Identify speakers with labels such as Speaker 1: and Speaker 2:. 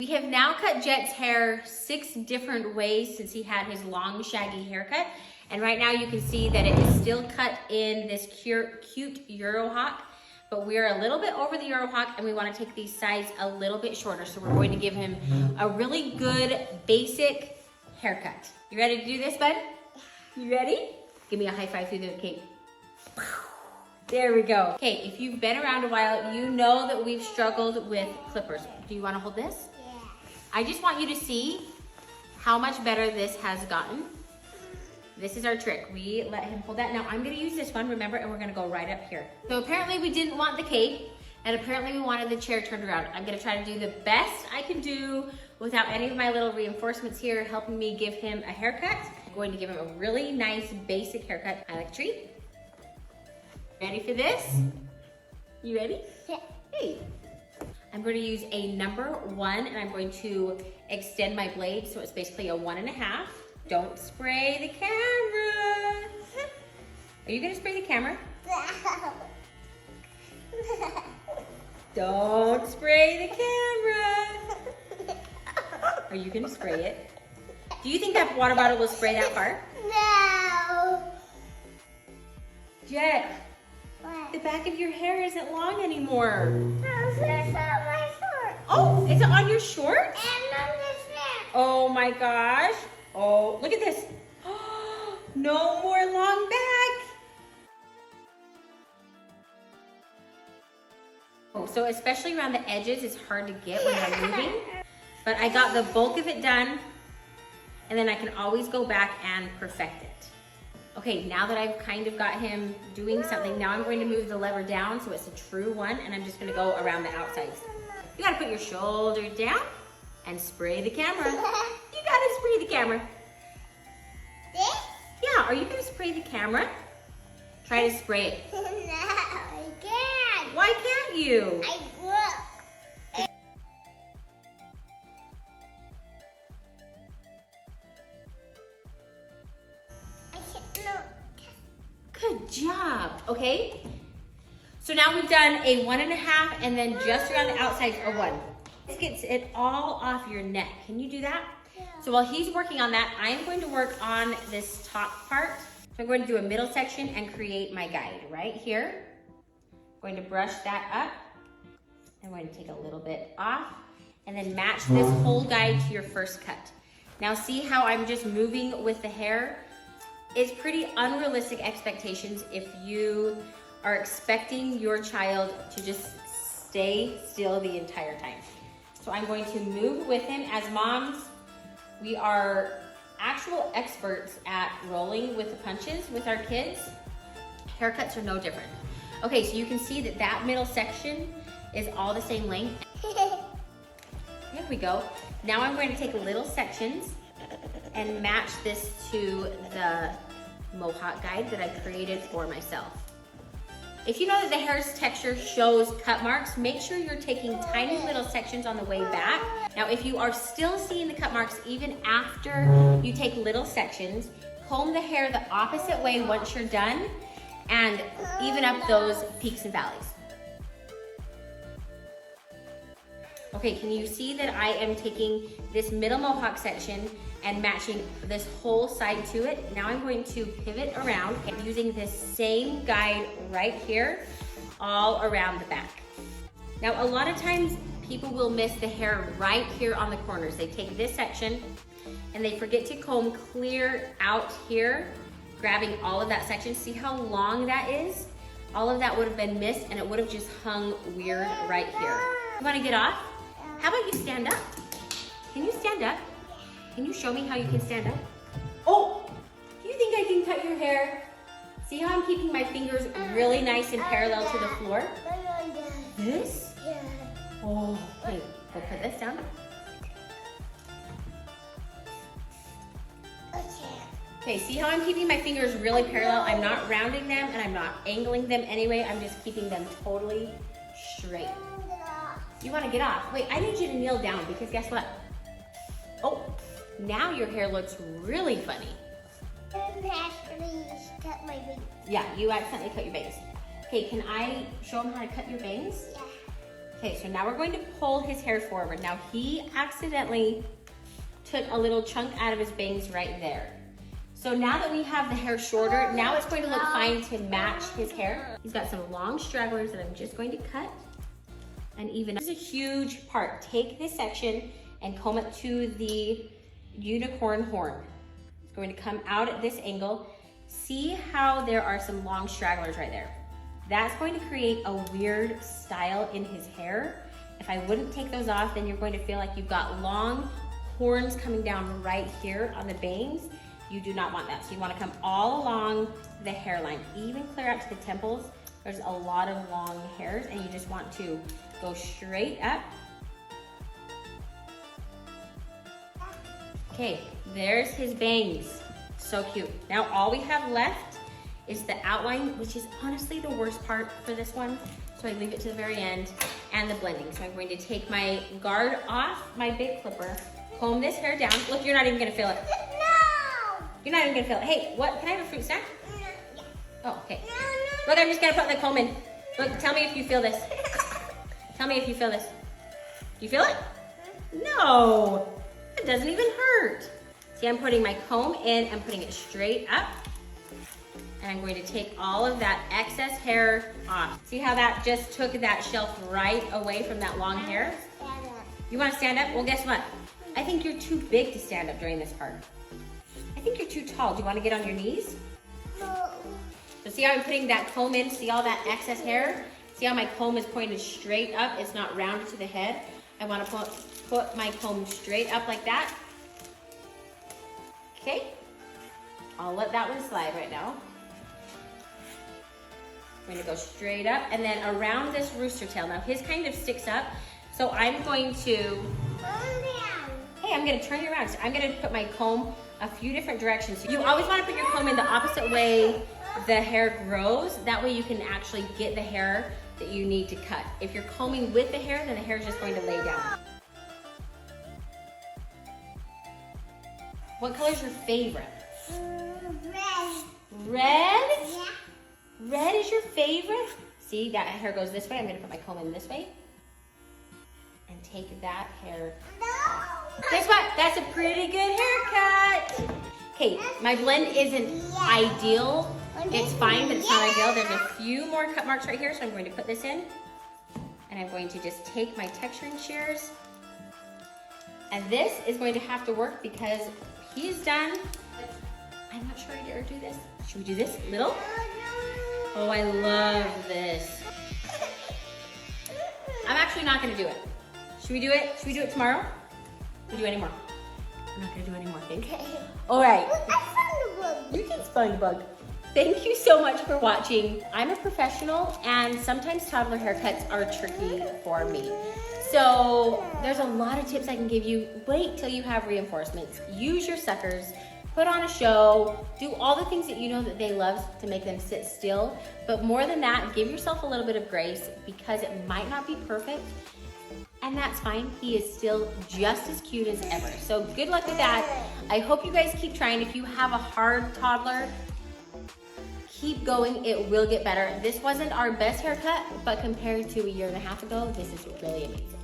Speaker 1: We have now cut Jet's hair 6 different ways since he had his long shaggy haircut. And right now you can see that it is still cut in this cute eurohawk, but we're a little bit over the eurohawk and we want to take these sides a little bit shorter. So we're going to give him a really good basic haircut. You ready to do this, bud? You ready? Give me a high five through the cape. There we go. Okay, if you've been around a while, you know that we've struggled with clippers. Do you want to hold this?
Speaker 2: Yeah.
Speaker 1: I just want you to see how much better this has gotten. This is our trick. We let him hold that. Now I'm gonna use this one, remember, and we're gonna go right up here. So apparently we didn't want the cape, and apparently we wanted the chair turned around. I'm gonna try to do the best I can do without any of my little reinforcements here helping me give him a haircut. I'm going to give him a really nice basic haircut. I like a treat. Ready for this? You ready?
Speaker 2: Yeah.
Speaker 1: Hey. I'm going to use a number 1 and I'm going to extend my blade so it's basically a 1.5. Don't spray the camera. Are you going to spray the camera? Don't spray the camera. Are you going to spray it? Do you think that water bottle will spray that far?
Speaker 2: No.
Speaker 1: Jet,
Speaker 2: What?
Speaker 1: the back of your hair isn't long anymore.
Speaker 2: No, it's on my shirt.
Speaker 1: Oh, is it on your shorts?
Speaker 2: And on this neck.
Speaker 1: Oh my gosh. Oh, look at this. No more long back. Oh, so especially around the edges, it's hard to get when I'm moving. But I got the bulk of it done, and then I can always go back and perfect it. Okay, now that I've kind of got him doing something, now I'm going to move the lever down so it's a true one, and I'm just gonna go around the outsides. You gotta put your shoulder down and spray the camera. You gotta spray the camera.
Speaker 2: This?
Speaker 1: Yeah, are you gonna spray the camera? Try to spray it.
Speaker 2: No, I can't.
Speaker 1: Why can't you?
Speaker 2: I broke. I can't, no.
Speaker 1: Good job, okay? So now we've done a 1.5 and then just around the outsides a 1. This gets it all off your neck. Can you do that?
Speaker 2: Yeah.
Speaker 1: So while he's working on that, I am going to work on this top part. So I'm going to do a middle section and create my guide right here. I'm going to brush that up. I'm going to take a little bit off and then match this whole guide to your first cut. Now see how I'm just moving with the hair? It's pretty unrealistic expectations if you are expecting your child to just stay still the entire time. So I'm going to move with him. As moms, we are actual experts at rolling with the punches with our kids. Haircuts are no different. Okay, so you can see that that middle section is all the same length. There we go. Now I'm going to take little sections and match this to the mohawk guide that I created for myself. If you know that the hair's texture shows cut marks, make sure you're taking tiny little sections on the way back. Now, if you are still seeing the cut marks even after you take little sections, comb the hair the opposite way once you're done and even up those peaks and valleys. Okay, can you see that I am taking this middle mohawk section and matching this whole side to it? Now I'm going to pivot around and using this same guide right here, all around the back. Now, a lot of times people will miss the hair right here on the corners. They take this section and they forget to comb clear out here, grabbing all of that section. See how long that is? All of that would have been missed and it would have just hung weird right here. You wanna get off? How about you stand up? Can you stand up? Can you show me how you can stand up? Oh, do you think I can cut your hair? See how I'm keeping my fingers really nice and parallel to the floor? This?
Speaker 2: Yeah.
Speaker 1: Oh, okay, go put this down.
Speaker 2: Okay.
Speaker 1: Okay, see how I'm keeping my fingers really parallel? I'm not rounding them and I'm not angling them anyway. I'm just keeping them totally straight. You wanna get off? Wait, I need you to kneel down because guess what? Oh, now your hair looks really funny.
Speaker 2: Cut my bangs.
Speaker 1: Yeah, you accidentally cut your bangs. Okay, can I show them how to cut your bangs?
Speaker 2: Yeah.
Speaker 1: Okay, so now we're going to pull his hair forward. Now he accidentally took a little chunk out of his bangs right there. So now that we have the hair shorter, now it's going to look fine to match his hair. He's got some long stragglers that I'm just going to cut and even. This is a huge part. Take this section and comb it to the unicorn horn. It's going to come out at this angle. See how there are some long stragglers right there? That's going to create a weird style in his hair. If I wouldn't take those off, then you're going to feel like you've got long horns coming down right here on the bangs. You do not want that. So you want to come all along the hairline, even clear out to the temples. There's a lot of long hairs and you just want to go straight up. Okay, there's his bangs. So cute. Now all we have left is the outline, which is honestly the worst part for this one. So I leave it to the very end, and the blending. So I'm going to take my guard off my big clipper, comb this hair down. Look, you're not even gonna feel it.
Speaker 2: No!
Speaker 1: You're not even gonna feel it. Hey, what, can I have a fruit snack?
Speaker 2: No, yeah.
Speaker 1: Oh, okay.
Speaker 2: No,
Speaker 1: Look, I'm just gonna put the comb in. Look, tell me if you feel this. Tell me if you feel this. You feel it? No, it doesn't even hurt. See, I'm putting my comb in, I'm putting it straight up. And I'm going to take all of that excess hair off. See how that just took that shelf right away from that long hair? You wanna stand up? Well, guess what? I think you're too big to stand up during this part. I think you're too tall. Do you wanna get on your knees?
Speaker 2: No.
Speaker 1: So see how I'm putting that comb in? See all that excess hair? See how my comb is pointed straight up? It's not rounded to the head. I wanna put my comb straight up like that. Okay, I'll let that one slide right now. I'm gonna go straight up and then around this rooster tail. Now his kind of sticks up, so I'm going to, hey, I'm gonna turn you around. So I'm gonna put my comb a few different directions. You always wanna put your comb in the opposite way the hair grows. That way you can actually get the hair that you need to cut. If you're combing with the hair, then the hair is just going to lay down. What color is your favorite?
Speaker 2: Red.
Speaker 1: Red?
Speaker 2: Yeah.
Speaker 1: Red is your favorite? See, that hair goes this way. I'm gonna put my comb in this way. And take that hair.
Speaker 2: No.
Speaker 1: Guess what? That's a pretty good haircut. Okay, my blend isn't ideal. It's fine, but it's not ideal. There's a few more cut marks right here, so I'm going to put this in. And I'm going to just take my texturing shears. And this is going to have to work because he's done. I'm not sure I dare do this. Should we do this? Little? Oh, I love this. I'm actually not gonna do it. Should we do it? Should we do it tomorrow? Should we do any more? I'm not gonna do any more, okay? All right.
Speaker 2: I found a bug.
Speaker 1: You can find a bug. Thank you so much for watching. I'm a professional and sometimes toddler haircuts are tricky for me. So there's a lot of tips I can give you. Wait till you have reinforcements. Use your suckers, put on a show, do all the things that you know that they love to make them sit still. But more than that, give yourself a little bit of grace because it might not be perfect. And that's fine. He is still just as cute as ever. So good luck with that. I hope you guys keep trying. If you have a hard toddler, keep going, it will get better. This wasn't our best haircut, but compared to a year and a half ago, this is really amazing.